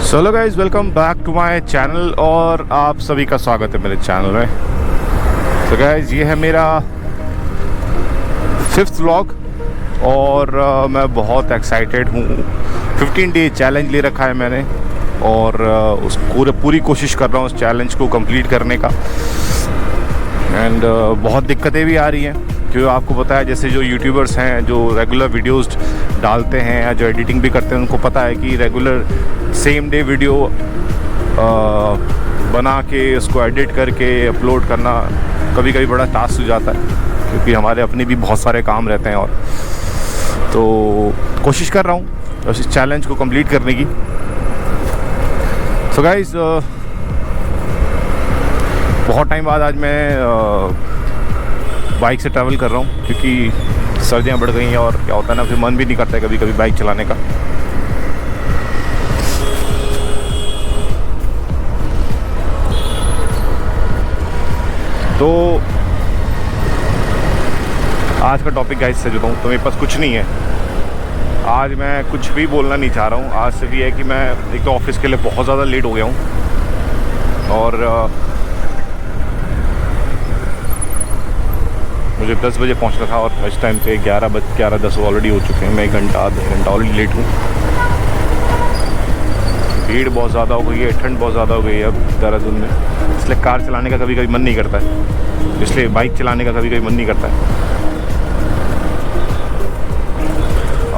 Hello guys, welcome back to my channel और आप सभी का स्वागत है मेरे चैनल में। तो गाइज, ये है मेरा 5th व्लॉग और मैं बहुत एक्साइटेड हूँ। 15 डे चैलेंज ले रखा है मैंने और उस पूरी कोशिश कर रहा हूँ उस चैलेंज को कंप्लीट करने का। एंड बहुत दिक्कतें भी आ रही हैं क्योंकि आपको पता है, जैसे जो यूट्यूबर्स हैं जो रेगुलर वीडियोस डालते हैं या जो एडिटिंग भी करते हैं, उनको पता है कि रेगुलर सेम डे वीडियो बना के उसको एडिट करके अपलोड करना कभी कभी बड़ा टास्क हो जाता है, क्योंकि हमारे अपने भी बहुत सारे काम रहते हैं। और तो कोशिश कर रहा हूँ इस चैलेंज को कंप्लीट करने की। सो गाइस, बहुत टाइम बाद आज मैं बाइक से ट्रैवल कर रहा हूँ, क्योंकि सर्दियाँ बढ़ गई हैं और क्या होता है ना, फिर मन भी नहीं करता है कभी कभी बाइक चलाने का। तो आज का टॉपिक गाइस सच बताऊँ तो मेरे पास कुछ नहीं है। आज मैं कुछ भी बोलना नहीं चाह रहा हूँ। आज सिर्फ ये है कि मैं एक तो ऑफिस के लिए बहुत ज़्यादा लेट हो गया हूँ और मुझे 10 बजे पहुंचना था और इस टाइम पे 11:10 ऑलरेडी हो चुके हैं। मैं 1 घंटा आधा घंटा ऑलरेडी लेट हूँ। भीड़ बहुत ज़्यादा हो गई है, ठंड बहुत ज़्यादा हो गई है अब देहरादून में, इसलिए कार चलाने का कभी कभी मन नहीं करता है, इसलिए बाइक चलाने का कभी कभी मन नहीं करता है।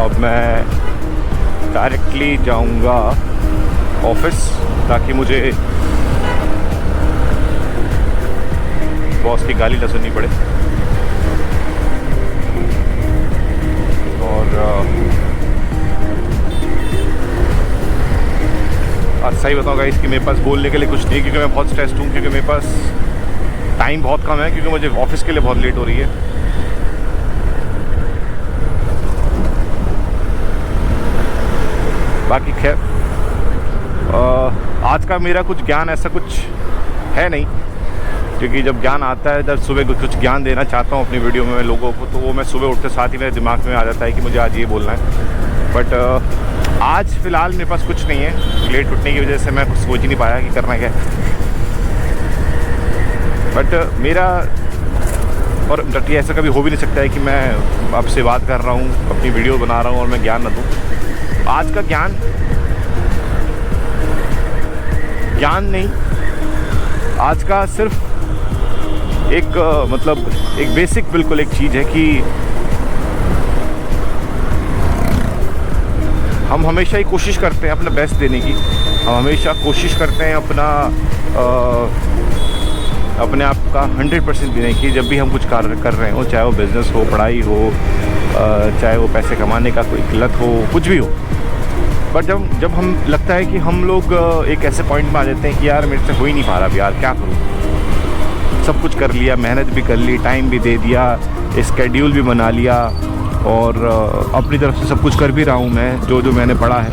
अब मैं डायरेक्टली जाऊंगा ऑफिस ताकि मुझे बॉस की गाली ना सुननी पड़े। और सही बताऊँगा इसकी मेरे पास बोलने के लिए कुछ नहीं, क्योंकि मैं बहुत स्ट्रेस्ड हूँ, क्योंकि मेरे पास टाइम बहुत कम है, क्योंकि मुझे ऑफिस के लिए बहुत लेट हो रही है। बाकी खैर, आज का मेरा कुछ ज्ञान ऐसा कुछ है नहीं, क्योंकि जब ज्ञान आता है जब सुबह कुछ ज्ञान देना चाहता हूँ अपनी वीडियो में लोगों को, तो वो मैं सुबह उठते साथ ही मेरे दिमाग में आ जाता है कि मुझे आज ये बोलना है। बट आज फ़िलहाल मेरे पास कुछ नहीं है। लेट उठने की वजह से मैं कुछ सोच ही नहीं पाया कि करना क्या है। बट मेरा और ऐसा कभी हो भी नहीं सकता है कि मैं आपसे बात कर रहा हूँ, अपनी वीडियो बना रहा हूँ और मैं ज्ञान न दूँ। आज का ज्ञान नहीं, आज का सिर्फ एक मतलब एक बेसिक बिल्कुल एक चीज़ है कि हम हमेशा ही कोशिश करते हैं अपना बेस्ट देने की। हम हमेशा कोशिश करते हैं अपने आप का 100% देने की, जब भी हम कुछ कार्य कर रहे हो, चाहे वो बिज़नेस हो, पढ़ाई हो, चाहे वो पैसे कमाने का कोई किल्लत हो, कुछ भी हो। बट जब हम लगता है कि हम लोग एक ऐसे पॉइंट में आ जाते हैं कि यार मेरे से हो ही नहीं पा रहा, यार क्या करूँ। सब कुछ कर लिया, मेहनत भी कर ली, टाइम भी दे दिया, स्केड्यूल भी बना लिया और अपनी तरफ से सब कुछ कर भी रहा हूँ मैं, जो मैंने पढ़ा है,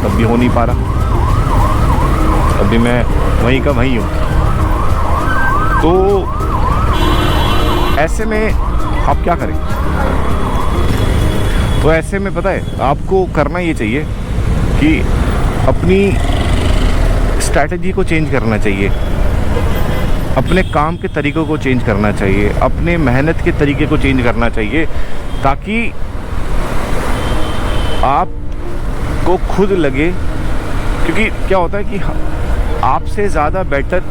तब भी हो नहीं पा रहा। अभी मैं वहीं का वहीं हूँ। तो ऐसे में आप क्या करें? तो ऐसे में पता है आपको करना ये चाहिए कि अपनी स्ट्रैटेजी को चेंज करना चाहिए, अपने काम के तरीक़ों को चेंज करना चाहिए, अपने मेहनत के तरीके को चेंज करना चाहिए, ताकि आपको खुद लगे। क्योंकि क्या होता है कि आपसे ज़्यादा बेटर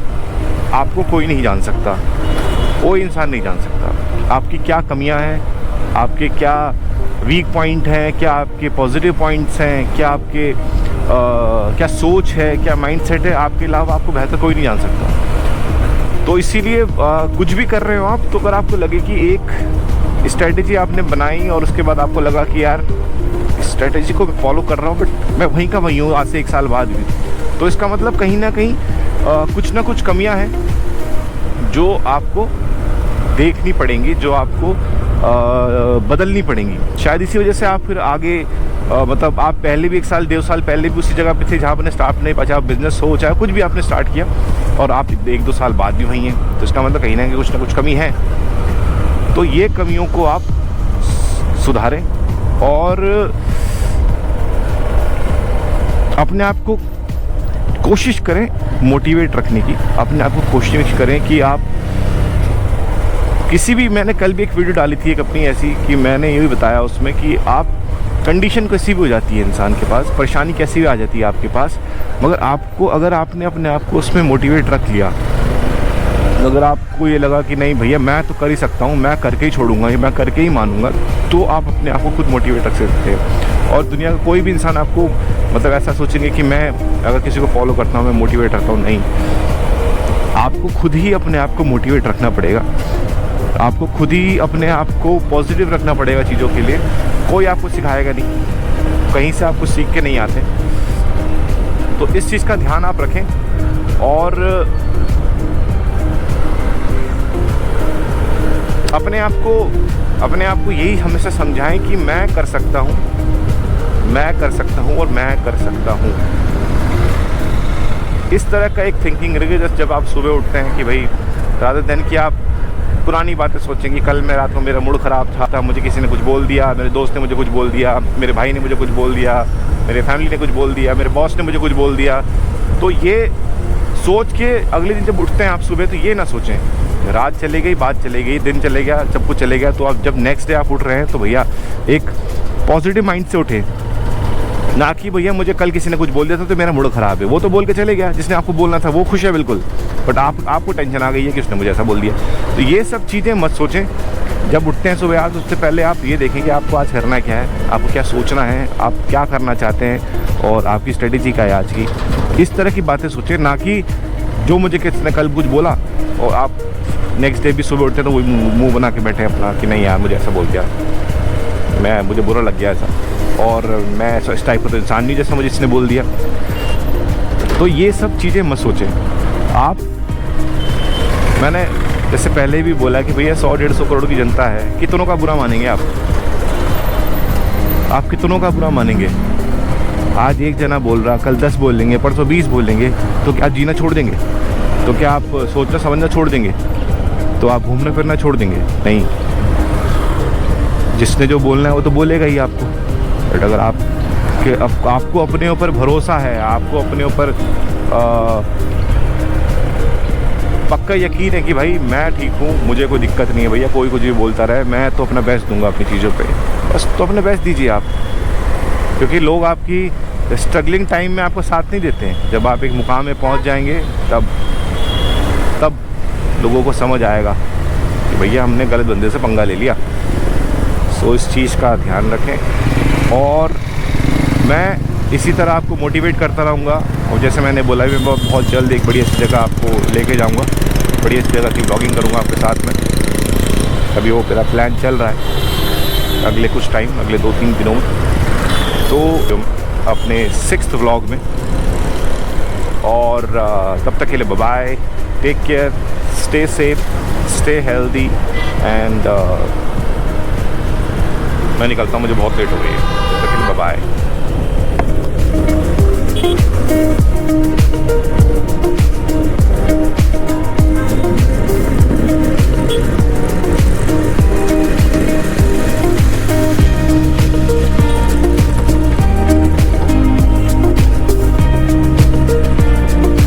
आपको कोई नहीं जान सकता, कोई इंसान नहीं जान सकता आपकी क्या कमियां हैं, आपके क्या वीक पॉइंट हैं, क्या आपके पॉजिटिव पॉइंट्स हैं, क्या आपके क्या सोच है, क्या माइंडसेट है। आपके अलावा आपको बेहतर कोई नहीं जान सकता। तो इसीलिए कुछ भी कर रहे हो आप, तो अगर आपको लगे कि एक स्ट्रेटजी आपने बनाई और उसके बाद आपको लगा कि यार स्ट्रेटजी को मैं फॉलो कर रहा हूँ बट मैं वहीं का वहीं हूँ आज से 1 साल बाद भी, तो इसका मतलब कहीं ना कहीं कुछ ना कुछ कमियां हैं जो आपको देखनी पड़ेंगी, जो आपको बदलनी पड़ेंगी। शायद इसी वजह से आप फिर आगे मतलब आप पहले भी 1 साल 1.5 साल पहले भी उसी जगह पे थे जहाँ आपने स्टार्ट नहीं, चाहे बिजनेस हो, चाहे कुछ भी आपने स्टार्ट किया, और आप 1-2 साल बाद भी वहीं हैं। तो इसका मतलब कहीं ना कुछ कमी है। तो ये कमियों को आप सुधारें और अपने आप को कोशिश करें मोटिवेट रखने की, अपने आप को कोशिश करें कि आप किसी भी, मैंने कल भी एक वीडियो डाली थी एक अपनी ऐसी, कि मैंने ये भी बताया उसमें कि आप कंडीशन कैसी भी हो जाती है इंसान के पास, परेशानी कैसी भी आ जाती है आपके पास, मगर आपको, अगर आपने अपने आप को उसमें मोटिवेट रख लिया, अगर आपको ये लगा कि नहीं भैया मैं तो कर ही सकता हूँ, मैं करके ही छोड़ूंगा, ये मैं करके ही मानूंगा, तो आप अपने आप को खुद मोटिवेट रख सकते हैं। और दुनिया का कोई भी इंसान आपको मतलब ऐसा सोचेंगे कि मैं अगर किसी को फॉलो करता हूँ मैं मोटिवेट रखता हूँ, नहीं, आपको खुद ही अपने आप को मोटिवेट रखना पड़ेगा, आपको खुद ही अपने आप को पॉजिटिव रखना पड़ेगा चीज़ों के लिए। कोई आपको सिखाएगा नहीं, कहीं से आपको सीख के नहीं आते। तो इस चीज़ का ध्यान आप रखें और अपने आप को यही हमेशा समझाएं कि मैं कर सकता हूँ, मैं कर सकता हूँ और मैं कर सकता हूँ। इस तरह का एक थिंकिंग रखिए जब आप सुबह उठते हैं कि भाई रादर देन कि आप पुरानी बातें सोचेंगे, कल मैं रात को मेरा मूड ख़राब था, मुझे किसी ने कुछ बोल दिया, मेरे दोस्त ने मुझे कुछ बोल दिया, मेरे भाई ने मुझे कुछ बोल दिया, मेरे फैमिली ने कुछ बोल दिया, मेरे बॉस ने मुझे कुछ बोल दिया। तो ये सोच के अगले दिन जब उठते हैं आप सुबह, तो ये ना सोचें रात चली गई, बात चली गई, दिन चले गया, सब कुछ चले गया। तो आप जब नेक्स्ट डे आप उठ रहे हैं तो भैया एक पॉजिटिव माइंड से उठें, ना कि भैया मुझे कल किसी ने कुछ बोल दिया था तो मेरा मूड ख़राब है। वो तो बोल के चले गया, जिसने आपको बोलना था वो खुश है बिल्कुल, बट आपको टेंशन आ गई है कि उसने मुझे ऐसा बोल दिया। तो ये सब चीज़ें मत सोचें जब उठते हैं सुबह। आज उससे पहले आप ये देखें कि आपको आज करना क्या है, आपको क्या सोचना है, आप क्या करना चाहते हैं और आपकी स्ट्रेटेजी क्या है आज की। इस तरह की बातें सोचें, ना कि जो मुझे किसने कल कुछ बोला और आप नेक्स्ट डे भी सुबह उठते तो वही मुँह बना के बैठे अपना कि नहीं यार मुझे ऐसा बोल दिया, मुझे बुरा लग गया ऐसा, और मैं ऐसा इस टाइप का तो इंसान नहीं जैसा मुझे इसने बोल दिया। तो ये सब चीज़ें मत सोचें आप। मैंने जैसे पहले भी बोला कि भैया 100-150 करोड़ की जनता है, कितनों का बुरा मानेंगे आप कितनों का बुरा मानेंगे? आज एक जना बोल रहा, कल 10 बोल लेंगे, परसों 20 बोल लेंगे, तो क्या जीना छोड़ देंगे? तो क्या आप सोचना समझना छोड़ देंगे? तो आप घूमना फिरना छोड़ देंगे? नहीं, जिसने जो बोलना है वो तो बोलेगा ही आपको। बट अगर आपको अपने ऊपर भरोसा है, आपको अपने ऊपर पक्का यकीन है कि भाई मैं ठीक हूँ, मुझे कोई दिक्कत नहीं है, भैया कोई कुछ भी बोलता रहे, मैं तो अपना बेस्ट दूंगा अपनी चीज़ों पे, बस तो अपना बेस्ट दीजिए आप। क्योंकि लोग आपकी स्ट्रगलिंग टाइम में आपको साथ नहीं देते हैं। जब आप एक मुकाम में पहुँच जाएंगे तब लोगों को समझ आएगा कि भैया हमने गलत बंदे से पंगा ले लिया। सो इस चीज़ का ध्यान रखें और मैं इसी तरह आपको मोटिवेट करता रहूँगा। और जैसे मैंने बोला मैं बहुत जल्द एक बढ़िया सी जगह आपको लेके जाऊँगा, बढ़िया सी जगह की ब्लॉगिंग करूँगा आपके साथ में। अभी वो मेरा प्लान चल रहा है अगले कुछ टाइम, अगले 2-3 दिनों में, तो अपने 6th व्लॉग में। और तब तक के लिए bye, take care, stay safe, stay healthy and मैं निकलता हूँ, मुझे बहुत लेट हो गई है। तब तक के लिए बाय।